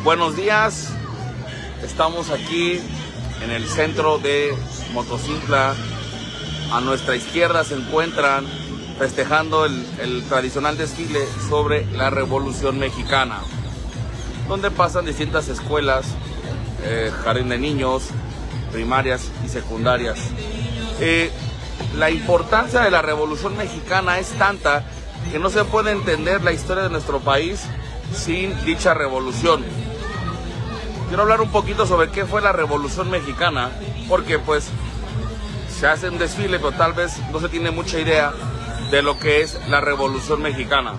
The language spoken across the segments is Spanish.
Buenos días, estamos aquí en el centro de Motocintla. A nuestra izquierda se encuentran festejando el tradicional desfile sobre la Revolución Mexicana, donde pasan distintas escuelas, jardín de niños, primarias y secundarias. La importancia de la Revolución Mexicana es tanta que no se puede entender la historia de nuestro país sin dicha revolución. Quiero hablar un poquito sobre qué fue la Revolución Mexicana, porque pues se hace un desfile, pero tal vez no se tiene mucha idea de lo que es la Revolución Mexicana.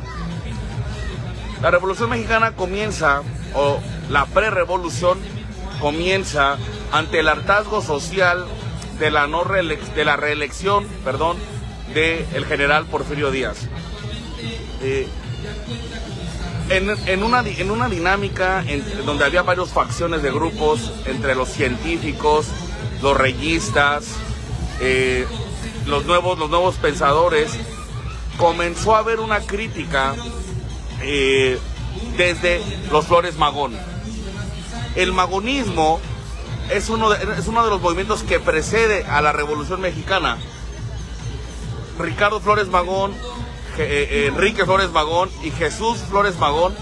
La Revolución Mexicana comienza, o la pre-revolución comienza ante el hartazgo social de la reelección del general Porfirio Díaz. En una dinámica donde había varias facciones de grupos, entre los científicos, los reyistas, los nuevos pensadores, comenzó a haber una crítica desde los Flores Magón. El magonismo es uno de los movimientos que precede a la Revolución Mexicana. Ricardo Flores Magón, Enrique Flores Magón y Jesús Flores Magón,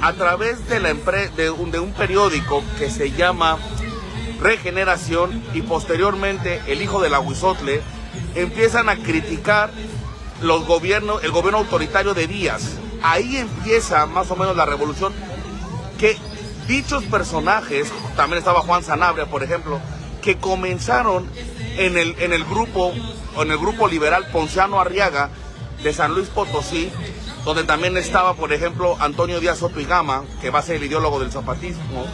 a través de un periódico que se llama Regeneración, y posteriormente el hijo del Aguizotle, empiezan a criticar el gobierno autoritario de Díaz. Ahí empieza más o menos la revolución, que dichos personajes, también estaba Juan Sanabria, por ejemplo, que comenzaron en el grupo liberal Ponciano Arriaga de San Luis Potosí, donde también estaba, por ejemplo, Antonio Díaz Soto y Gama, que va a ser el ideólogo del zapatismo.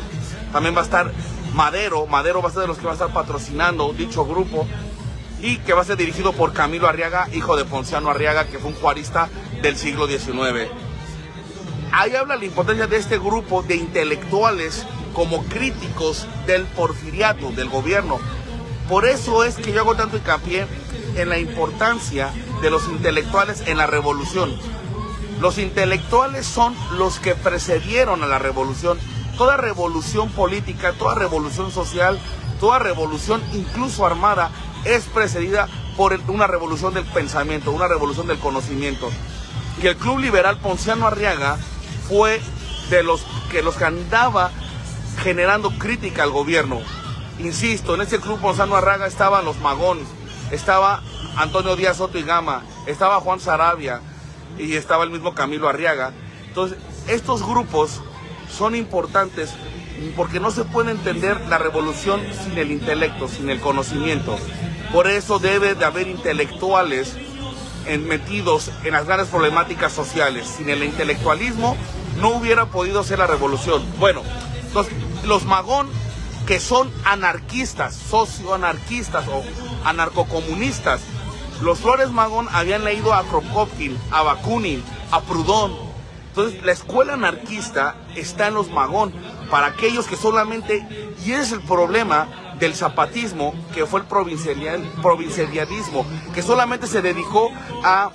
También va a estar Madero va a ser de los que va a estar patrocinando dicho grupo, y que va a ser dirigido por Camilo Arriaga, hijo de Ponciano Arriaga, que fue un juarista del siglo XIX. Ahí habla la importancia de este grupo de intelectuales como críticos del porfiriato, del gobierno. Por eso es que yo hago tanto hincapié en la importancia de los intelectuales en la revolución. Los intelectuales son los que precedieron a la revolución. Toda revolución política, toda revolución social, toda revolución incluso armada es precedida por una revolución del pensamiento, una revolución del conocimiento. Y el Club Liberal Ponciano Arriaga fue de los que andaba generando crítica al gobierno. Insisto, en ese Club Ponciano Arriaga estaban los Magón, estaba Antonio Díaz Soto y Gama, estaba Juan Sarabia y estaba el mismo Camilo Arriaga. Entonces, estos grupos son importantes porque no se puede entender la revolución sin el intelecto, sin el conocimiento. Por eso debe de haber intelectuales metidos en las grandes problemáticas sociales. Sin el intelectualismo no hubiera podido ser la revolución. Bueno, los Magón, que son anarquistas, socioanarquistas o anarcocomunistas. Los Flores Magón habían leído a Kropotkin, a Bakunin, a Proudhon. Entonces, la escuela anarquista está en los Magón, para aquellos que solamente, y ese es el problema del zapatismo, que fue el provincialismo, que solamente se dedicó a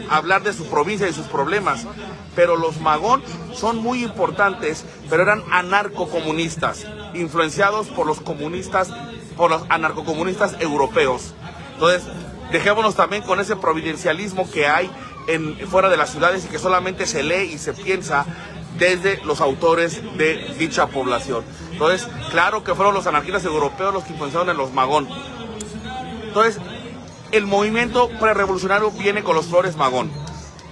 hablar de su provincia y sus problemas. Pero los Magón son muy importantes, pero eran anarcocomunistas, influenciados por los anarcocomunistas europeos. Entonces, dejémonos también con ese provincialismo que hay fuera de las ciudades y que solamente se lee y se piensa desde los autores de dicha población. Entonces, claro que fueron los anarquistas europeos los que influenciaron en los Magón. Entonces, el movimiento prerevolucionario viene con los Flores Magón.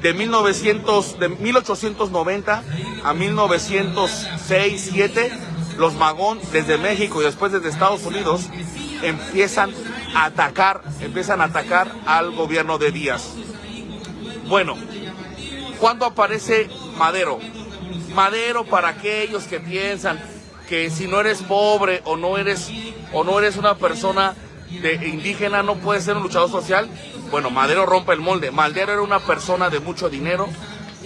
De 1890 a 1906-7, los Magón, desde México y después desde Estados Unidos, empiezan a atacar al gobierno de Díaz. Bueno, ¿cuándo aparece Madero? Madero, para aquellos que piensan que si no eres pobre o no eres una persona indígena no puedes ser un luchador social. Bueno, Madero rompe el molde. Madero era una persona de mucho dinero.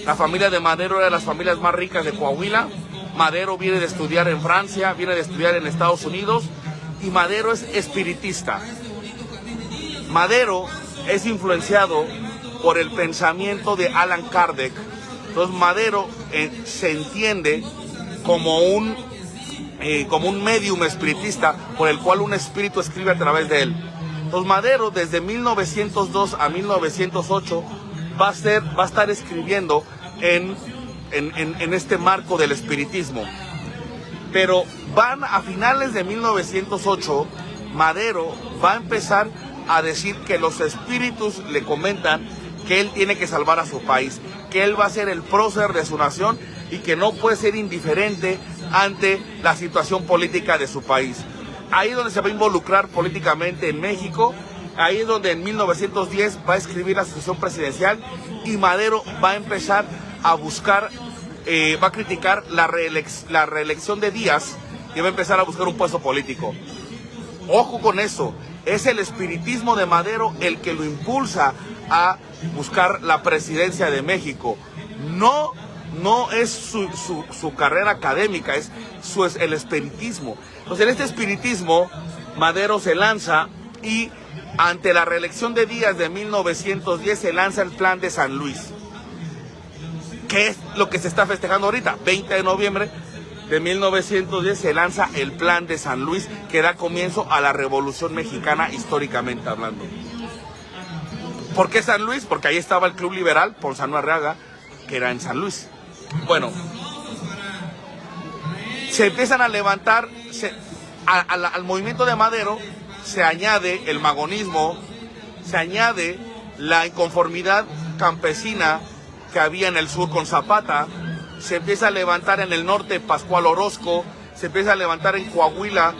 La familia de Madero era de las familias más ricas de Coahuila. Madero viene de estudiar en Francia, viene de estudiar en Estados Unidos, y Madero es espiritista. Madero es influenciado por el pensamiento de Allan Kardec. Entonces Madero se entiende como un medium espiritista por el cual un espíritu escribe a través de él. Entonces Madero desde 1902 a 1908 va a estar escribiendo en este marco del espiritismo. Pero van a finales de 1908, Madero va a empezar a decir que los espíritus le comentan que él tiene que salvar a su país, que él va a ser el prócer de su nación y que no puede ser indiferente ante la situación política de su país. Ahí es donde se va a involucrar políticamente en México, ahí es donde en 1910 va a escribir la sucesión presidencial y Madero va a empezar a buscar, va a criticar la reelección de Díaz y va a empezar a buscar un puesto político. Ojo con eso, es el espiritismo de Madero el que lo impulsa a buscar la presidencia de México. No es su carrera académica, es el espiritismo. Entonces en este espiritismo Madero se lanza y ante la reelección de Díaz de 1910 se lanza el Plan de San Luis, que es lo que se está festejando ahorita. 20 de noviembre de 1910 se lanza el Plan de San Luis, que da comienzo a la Revolución Mexicana históricamente hablando. ¿Por qué San Luis? Porque ahí estaba el Club Liberal, Ponciano Arriaga, que era en San Luis. Bueno, se empiezan a levantar, al movimiento de Madero se añade el magonismo, se añade la inconformidad campesina que había en el sur con Zapata, se empieza a levantar en el norte Pascual Orozco, se empieza a levantar en Coahuila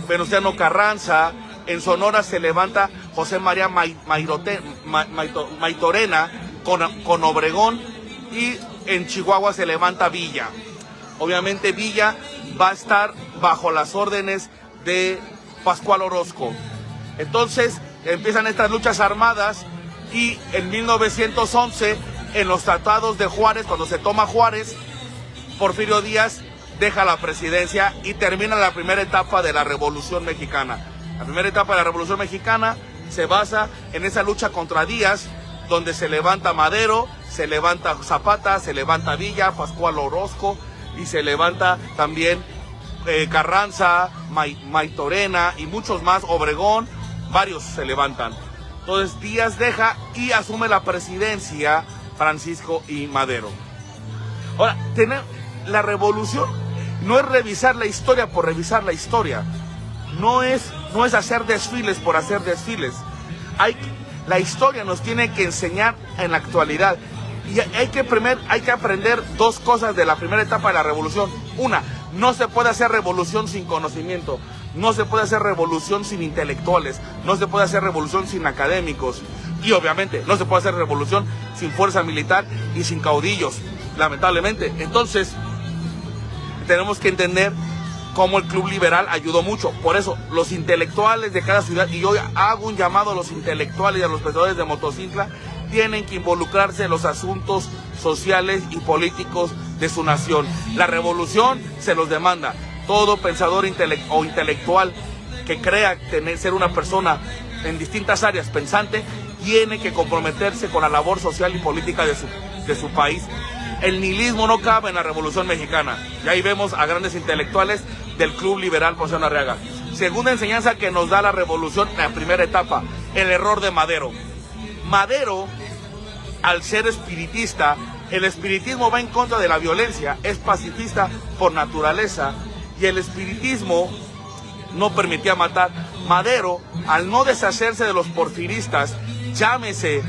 Venustiano Carranza, en Sonora se levanta José María Maytorena con Obregón y en Chihuahua se levanta Villa. Obviamente Villa va a estar bajo las órdenes de Pascual Orozco. Entonces empiezan estas luchas armadas y en 1911, en los tratados de Juárez, cuando se toma Juárez, Porfirio Díaz deja la presidencia y termina la primera etapa de la Revolución Mexicana. La primera etapa de la Revolución Mexicana se basa en esa lucha contra Díaz, donde se levanta Madero, se levanta Zapata, se levanta Villa, Pascual Orozco y se levanta también Carranza, Maytorena y muchos más, Obregón, varios se levantan. Entonces Díaz deja y asume la presidencia Francisco I. Madero. Ahora, la revolución no es revisar la historia por revisar la historia, no es hacer desfiles por hacer desfiles. La historia nos tiene que enseñar en la actualidad. Y hay que aprender dos cosas de la primera etapa de la revolución. Una, no se puede hacer revolución sin conocimiento, no se puede hacer revolución sin intelectuales, no se puede hacer revolución sin académicos y obviamente no se puede hacer revolución sin fuerza militar y sin caudillos, lamentablemente. Entonces tenemos que entender cómo el Club Liberal ayudó mucho. Por eso los intelectuales de cada ciudad, y yo hago un llamado a los intelectuales y a los pensadores de Motocintla, tienen que involucrarse en los asuntos sociales y políticos de su nación. La revolución se los demanda. Todo pensador o intelectual que crea ser una persona en distintas áreas pensante, tiene que comprometerse con la labor social y política de su país. El nihilismo no cabe en la Revolución Mexicana. Y ahí vemos a grandes intelectuales del Club Liberal Ponciano Arriaga. Segunda enseñanza que nos da la revolución en la primera etapa, el error de Madero. Madero, al ser espiritista, el espiritismo va en contra de la violencia, es pacifista por naturaleza y el espiritismo no permitía matar. Madero, al no deshacerse de los porfiristas, llámese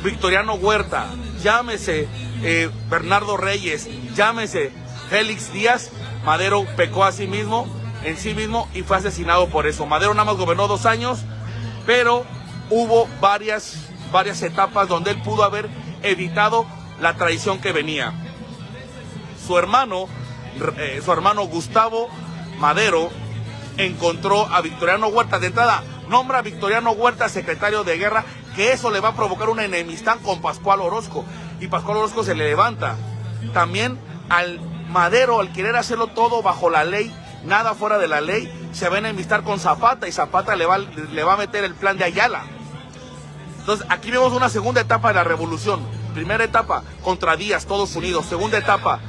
Victoriano Huerta, llámese Bernardo Reyes, llámese Félix Díaz, Madero pecó en sí mismo y fue asesinado por eso. Madero nada más gobernó 2 años, pero hubo varias etapas donde él pudo haber evitado la traición que venía. Su hermano Gustavo Madero encontró a Victoriano Huerta. De entrada, nombra a Victoriano Huerta secretario de guerra, que eso le va a provocar una enemistad con Pascual Orozco, y Pascual Orozco se le levanta. También al Madero, al querer hacerlo todo bajo la ley, nada fuera de la ley, se va a enemistar con Zapata, y Zapata le va a meter el plan de Ayala. Entonces aquí vemos una segunda etapa de la revolución. Primera etapa, contra Díaz, todos unidos. Segunda etapa,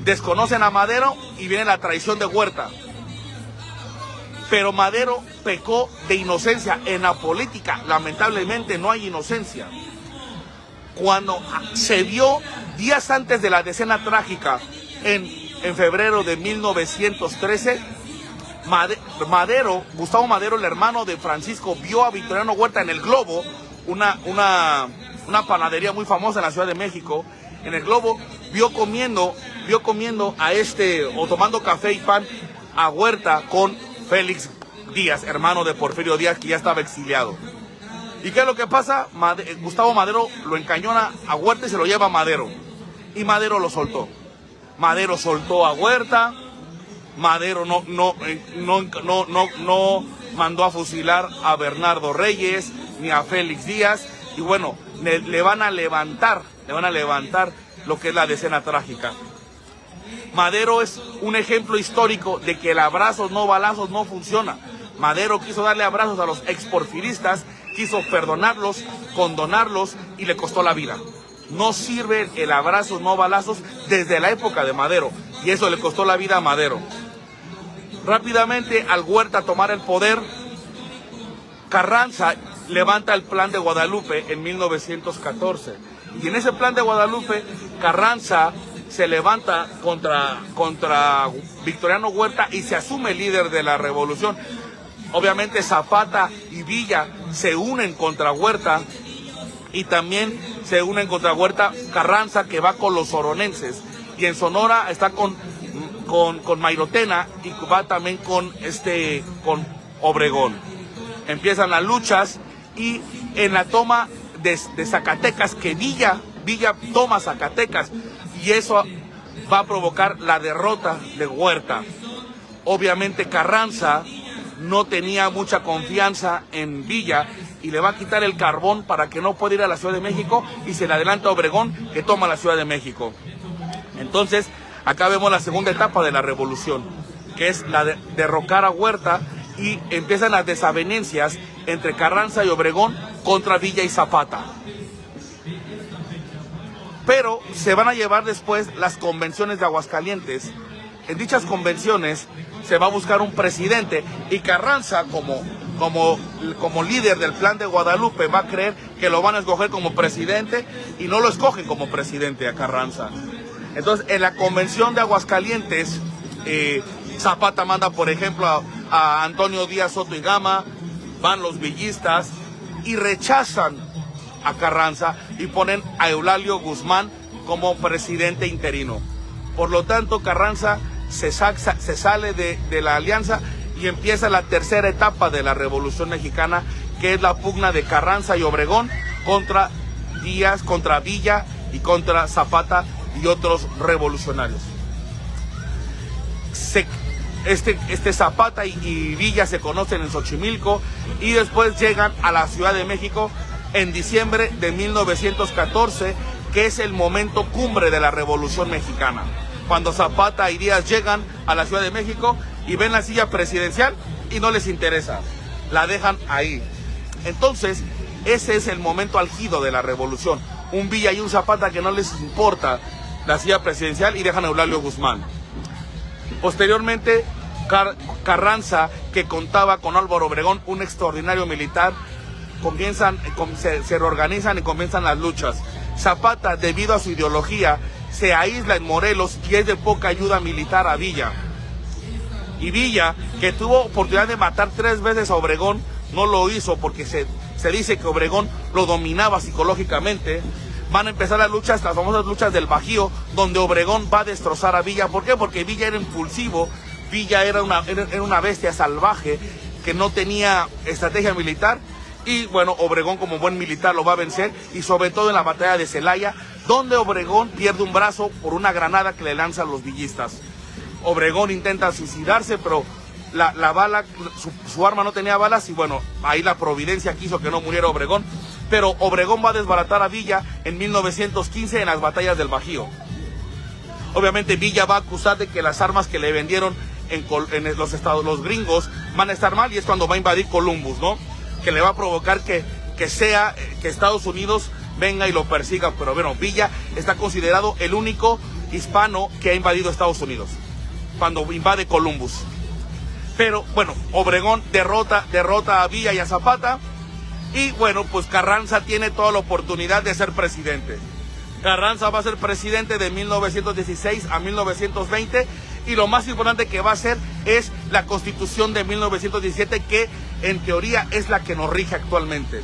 desconocen a Madero y viene la traición de Huerta. Pero Madero pecó de inocencia. En la política, lamentablemente, no hay inocencia. Cuando se vio días antes de la decena trágica, en febrero de 1913, Gustavo Madero, el hermano de Francisco, vio a Victoriano Huerta en el Globo, una panadería muy famosa en la Ciudad de México. En el Globo vio comiendo o tomando café y pan a Huerta con Félix Díaz, hermano de Porfirio Díaz, que ya estaba exiliado. ¿Y qué es lo que pasa? Gustavo Madero lo encañona a Huerta y se lo lleva a Madero. Y Madero lo soltó. Madero soltó a Huerta. Madero no mandó a fusilar a Bernardo Reyes ni a Félix Díaz. Y bueno, le van a levantar lo que es la decena trágica. Madero es un ejemplo histórico de que el abrazos no balazos no funciona. Madero quiso darle abrazos a los exporfiristas, quiso perdonarlos, condonarlos y le costó la vida. No sirve el abrazos no balazos desde la época de Madero y eso le costó la vida a Madero. Rápidamente, al Huerta tomar el poder, Carranza levanta el Plan de Guadalupe en 1914. Y en ese Plan de Guadalupe, Carranza se levanta contra Victoriano Huerta y se asume líder de la revolución. Obviamente Zapata y Villa se unen contra Huerta y también se unen contra Huerta Carranza, que va con los oronenses. Y en Sonora está con Mairotena y va también con Obregón. Empiezan las luchas y en la toma de Zacatecas, que Villa toma Zacatecas, y eso va a provocar la derrota de Huerta. Obviamente Carranza no tenía mucha confianza en Villa y le va a quitar el carbón para que no pueda ir a la Ciudad de México y se le adelanta a Obregón, que toma la Ciudad de México. Entonces, acá vemos la segunda etapa de la revolución, que es la de derrocar a Huerta, y empiezan las desavenencias entre Carranza y Obregón contra Villa y Zapata. Pero se van a llevar después las convenciones de Aguascalientes. En dichas convenciones se va a buscar un presidente y Carranza, como líder del Plan de Guadalupe, va a creer que lo van a escoger como presidente y no lo escogen como presidente a Carranza. Entonces, en la convención de Aguascalientes, Zapata manda, por ejemplo, a Antonio Díaz Soto y Gama, van los villistas y rechazan a Carranza y ponen a Eulalio Guzmán como presidente interino. Por lo tanto, Carranza se sale de la alianza y empieza la tercera etapa de la Revolución Mexicana, que es la pugna de Carranza y Obregón contra Díaz, contra Villa y contra Zapata y otros revolucionarios. Zapata y Villa se conocen en Xochimilco y después llegan a la Ciudad de México en diciembre de 1914, que es el momento cumbre de la Revolución Mexicana. Cuando Zapata y Díaz llegan a la Ciudad de México y ven la silla presidencial y no les interesa, la dejan ahí. Entonces, ese es el momento álgido de la revolución. Un Villa y un Zapata que no les importa la silla presidencial y dejan a Eulalio Guzmán. Posteriormente, Carranza, que contaba con Álvaro Obregón, un extraordinario militar, se reorganizan y comienzan las luchas. Zapata, debido a su ideología, se aísla en Morelos y es de poca ayuda militar a Villa. Y Villa, que tuvo oportunidad de matar 3 veces a Obregón, no lo hizo porque se dice que Obregón lo dominaba psicológicamente. Van a empezar las famosas luchas del Bajío, donde Obregón va a destrozar a Villa. ¿Por qué? Porque Villa era impulsivo, Villa era una bestia salvaje que no tenía estrategia militar. Y bueno, Obregón, como buen militar, lo va a vencer, y sobre todo en la batalla de Celaya, donde Obregón pierde un brazo por una granada que le lanzan los villistas. Obregón intenta suicidarse, pero la bala, su arma no tenía balas, y bueno, ahí la providencia quiso que no muriera Obregón. Pero Obregón va a desbaratar a Villa en 1915 en las batallas del Bajío. Obviamente Villa va a acusar de que las armas que le vendieron en los gringos van a estar mal, y es cuando va a invadir Columbus, ¿no? Que le va a provocar que Estados Unidos venga y lo persiga. Pero bueno, Villa está considerado el único hispano que ha invadido Estados Unidos, cuando invade Columbus. Pero bueno, Obregón derrota a Villa y a Zapata, y bueno, pues Carranza tiene toda la oportunidad de ser presidente. Carranza va a ser presidente de 1916 a 1920, y lo más importante que va a hacer es la Constitución de 1917, que en teoría es la que nos rige actualmente.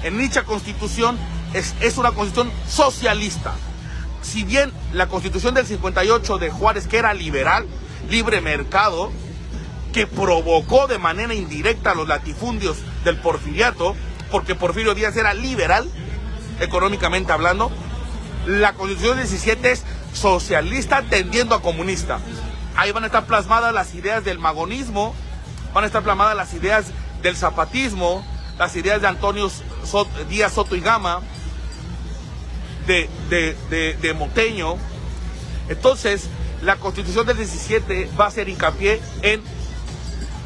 En dicha Constitución es una Constitución socialista. Si bien la Constitución del 58 de Juárez, que era liberal, libre mercado, que provocó de manera indirecta los latifundios del porfiriato, porque Porfirio Díaz era liberal, económicamente hablando, la Constitución del 17 es socialista tendiendo a comunista. Ahí van a estar plasmadas las ideas del magonismo, van a estar plasmadas las ideas del zapatismo, las ideas de Antonio Díaz Soto y Gama, de Moteño. Entonces, la Constitución del 17 va a hacer hincapié en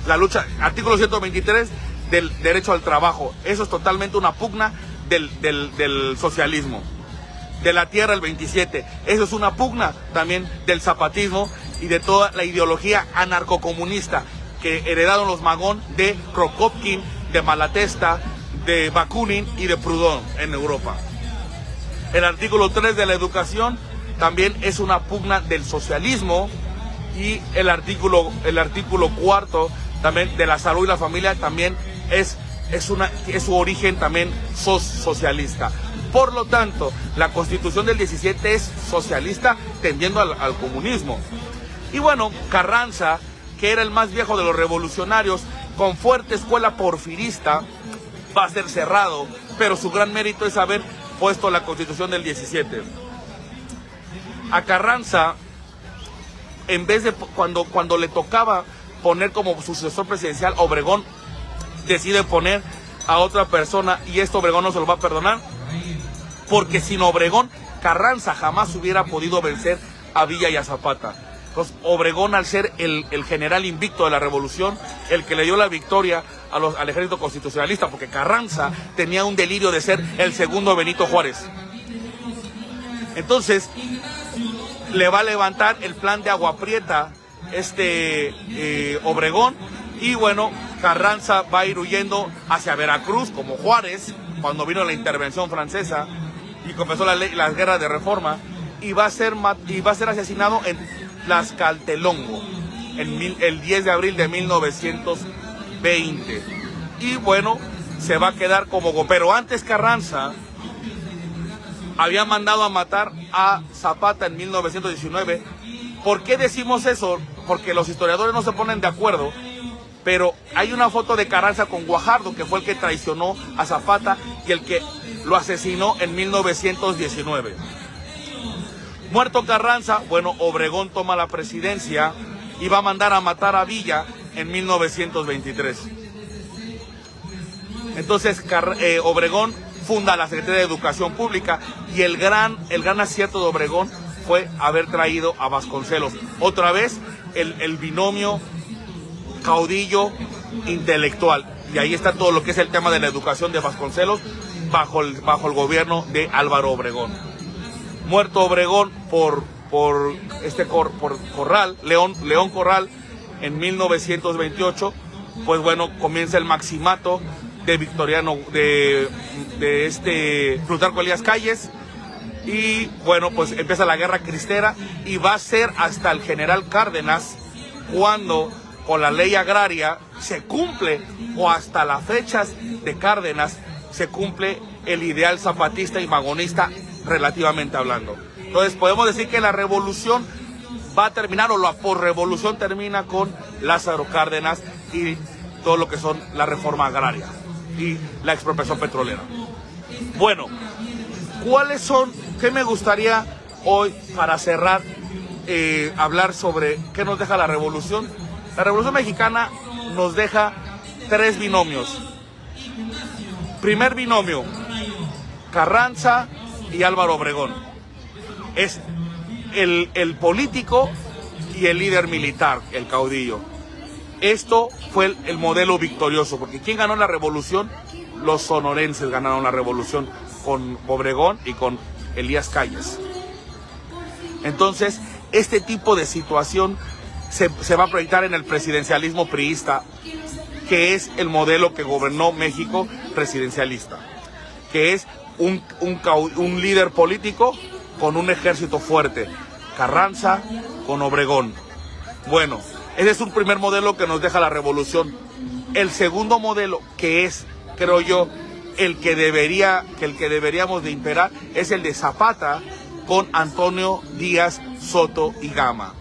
la lucha, artículo 123 del derecho al trabajo. Eso es totalmente una pugna del socialismo. De la tierra el 27, eso es una pugna también del zapatismo y de toda la ideología anarcocomunista que heredaron los Magón de Kropotkin, de Malatesta, de Bakunin y de Proudhon en Europa. El artículo 3 de la educación también es una pugna del socialismo, y el artículo 4 también de la salud y la familia también es su origen también socialista. Por lo tanto, la Constitución del 17 es socialista tendiendo al comunismo. Y bueno, Carranza, que era el más viejo de los revolucionarios, con fuerte escuela porfirista, va a ser cerrado, pero su gran mérito es haber puesto la Constitución del 17. A Carranza, en vez de cuando le tocaba poner como sucesor presidencial, Obregón decide poner a otra persona, y esto Obregón no se lo va a perdonar, porque sin Obregón, Carranza jamás hubiera podido vencer a Villa y a Zapata. Entonces, Obregón, al ser el general invicto de la revolución, el que le dio la victoria al ejército constitucionalista, porque Carranza tenía un delirio de ser el segundo Benito Juárez. Entonces, le va a levantar el plan de Agua Prieta Obregón, y bueno, Carranza va a ir huyendo hacia Veracruz, como Juárez, cuando vino la intervención francesa y comenzó las guerras de reforma, y va a ser asesinado en Tlaxcaltelongo el 10 de abril de 1920. Y bueno, se va a quedar pero antes Carranza había mandado a matar a Zapata en 1919. ¿Por qué decimos eso? Porque los historiadores no se ponen de acuerdo, pero hay una foto de Carranza con Guajardo, que fue el que traicionó a Zapata y el que lo asesinó en 1919. Muerto Carranza, bueno, Obregón toma la presidencia y va a mandar a matar a Villa en 1923. Entonces Obregón funda la Secretaría de Educación Pública, y el gran acierto de Obregón fue haber traído a Vasconcelos. Otra vez el binomio caudillo intelectual, y ahí está todo lo que es el tema de la educación de Vasconcelos bajo el gobierno de Álvaro Obregón. Muerto Obregón por León Corral en 1928, pues bueno, comienza el maximato de Plutarco Elías Calles, y bueno, pues empieza la guerra cristera, y va a ser hasta el general Cárdenas cuando con la ley agraria se cumple, o hasta las fechas de Cárdenas se cumple el ideal zapatista y magonista, relativamente hablando. Entonces podemos decir que la revolución va a terminar, o la posrevolución termina con Lázaro Cárdenas y todo lo que son la reforma agraria y la expropiación petrolera. Bueno, qué me gustaría hoy para cerrar, hablar sobre qué nos deja la revolución? La Revolución Mexicana nos deja 3 binomios. Primer binomio, Carranza y Álvaro Obregón. Es el político y el líder militar, el caudillo. Esto fue el modelo victorioso, porque ¿quién ganó la revolución? Los sonorenses ganaron la revolución con Obregón y con Elías Calles. Entonces, este tipo de situación se va a proyectar en el presidencialismo priista, que es el modelo que gobernó México presidencialista, que es un líder político con un ejército fuerte, Carranza con Obregón. Bueno, ese es un primer modelo que nos deja la revolución. El segundo modelo, que es, creo yo, el que deberíamos de imperar, es el de Zapata con Antonio Díaz Soto y Gama.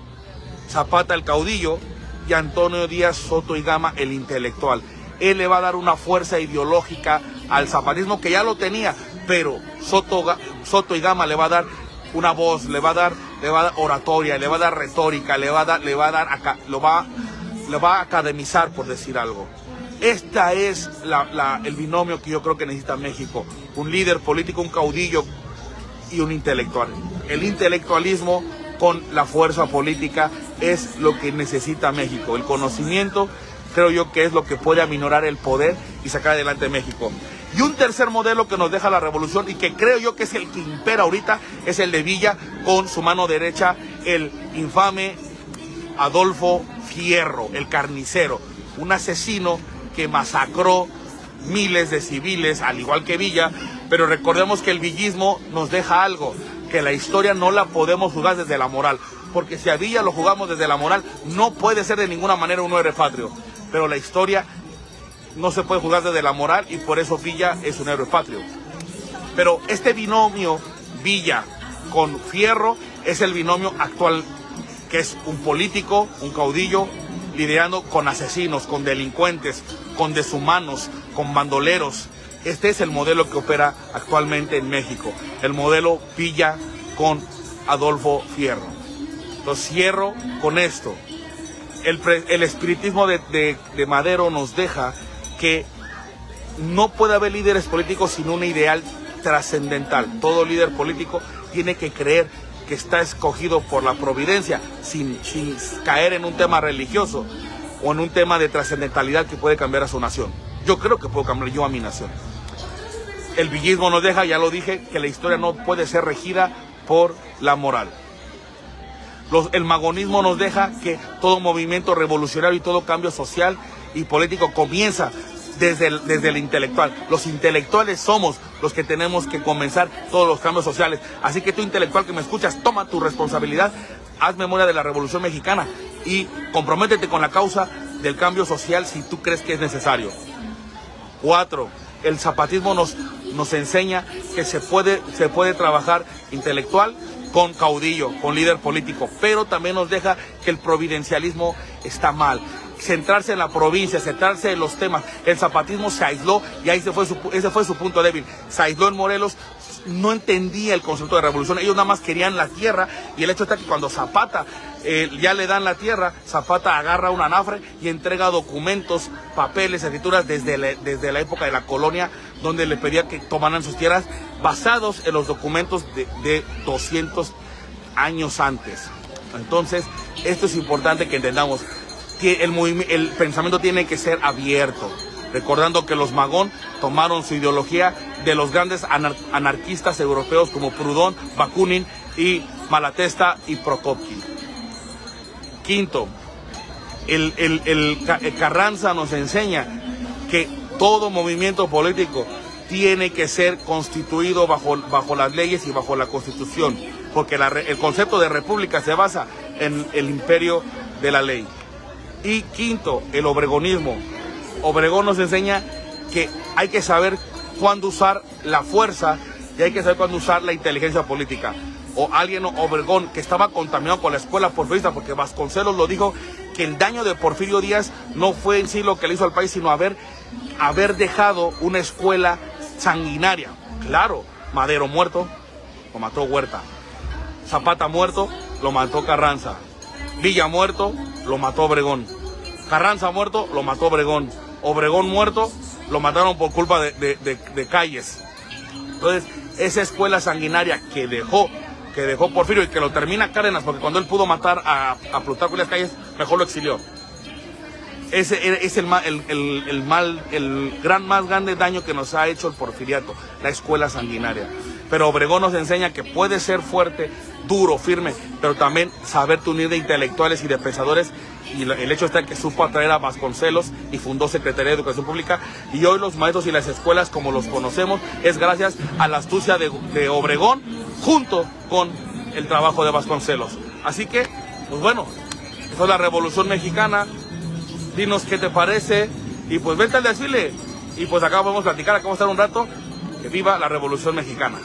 Zapata el caudillo y Antonio Díaz Soto y Gama el intelectual. Él le va a dar una fuerza ideológica al zapatismo que ya lo tenía, pero Soto y Gama le va a dar una voz, le va a dar oratoria, le va a dar retórica, lo va a academizar, por decir algo. Esta es el binomio que yo creo que necesita México: un líder político, un caudillo y un intelectual. El intelectualismo con la fuerza política es lo que necesita México. El conocimiento, creo yo, que es lo que puede aminorar el poder y sacar adelante México. Y un tercer modelo que nos deja la revolución y que creo yo que es el que impera ahorita, es el de Villa con su mano derecha, el infame Adolfo Fierro, el carnicero, un asesino que masacró miles de civiles, al igual que Villa. Pero recordemos que el villismo nos deja algo, que la historia no la podemos juzgar desde la moral, porque si a Villa lo jugamos desde la moral, no puede ser de ninguna manera un héroe patrio, pero la historia no se puede juzgar desde la moral y por eso Villa es un héroe patrio. Pero este binomio Villa con Fierro es el binomio actual, que es un político, un caudillo, lidiando con asesinos, con delincuentes, con deshumanos, con bandoleros. Este es el modelo que opera actualmente en México, el modelo Villa con Adolfo Fierro. Entonces cierro con esto. El espiritismo de Madero nos deja que no puede haber líderes políticos sin un ideal trascendental. Todo líder político tiene que creer que está escogido por la providencia, sin caer en un tema religioso o en un tema de trascendentalidad que puede cambiar a su nación. Yo creo que puedo cambiar yo a mi nación. El villismo nos deja, ya lo dije, que la historia no puede ser regida por la moral. El magonismo nos deja que todo movimiento revolucionario y todo cambio social y político comienza desde el intelectual. Los intelectuales somos los que tenemos que comenzar todos los cambios sociales. Así que tú, intelectual que me escuchas, toma tu responsabilidad, haz memoria de la Revolución Mexicana y comprométete con la causa del cambio social si tú crees que es necesario. 4. El zapatismo nos enseña que se puede trabajar intelectual con caudillo, con líder político, pero también nos deja que el providencialismo está mal. Centrarse en la provincia, centrarse en los temas. El zapatismo se aisló y ahí ese fue su punto débil. Se aisló en Morelos, no entendía el concepto de revolución. Ellos nada más querían la tierra, y el hecho está que cuando Zapata ya le dan la tierra, Zapata agarra un anafre y entrega documentos, papeles, escrituras desde la época de la colonia, donde le pedía que tomaran sus tierras basados en los documentos de 200 años antes. Entonces, esto es importante que entendamos. El pensamiento tiene que ser abierto, recordando que los Magón tomaron su ideología de los grandes anarquistas europeos como Proudhon, Bakunin y Malatesta y Prokopkin. 5. El Carranza nos enseña que todo movimiento político tiene que ser constituido bajo las leyes y bajo la Constitución, porque el concepto de república se basa en el imperio de la ley. Y 5, el obregonismo. Obregón nos enseña que hay que saber cuándo usar la fuerza y hay que saber cuándo usar la inteligencia política. O Obregón, que estaba contaminado con la escuela porfirista, porque Vasconcelos lo dijo, que el daño de Porfirio Díaz no fue en sí lo que le hizo al país, sino haber dejado una escuela sanguinaria. Claro, Madero muerto, lo mató Huerta. Zapata muerto, lo mató Carranza. Villa muerto, lo mató Obregón. Carranza muerto, lo mató Obregón. Obregón muerto, lo mataron por culpa de Calles. Entonces, esa escuela sanguinaria que dejó Porfirio y que lo termina Cárdenas, porque cuando él pudo matar a Plutarco y las Calles, mejor lo exilió. Ese es el más grande daño que nos ha hecho el porfiriato, la escuela sanguinaria. pero Obregón nos enseña que puede ser fuerte, duro, firme, pero también saberte unir de intelectuales y de pensadores. Y el hecho está que supo atraer a Vasconcelos y fundó Secretaría de Educación Pública, y hoy los maestros y las escuelas como los conocemos es gracias a la astucia de Obregón junto con el trabajo de Vasconcelos. Así que, pues bueno, esa es la Revolución Mexicana. Dinos qué te parece y pues vente al desfile y pues acá vamos a platicar, acá vamos a estar un rato. Que viva la Revolución Mexicana.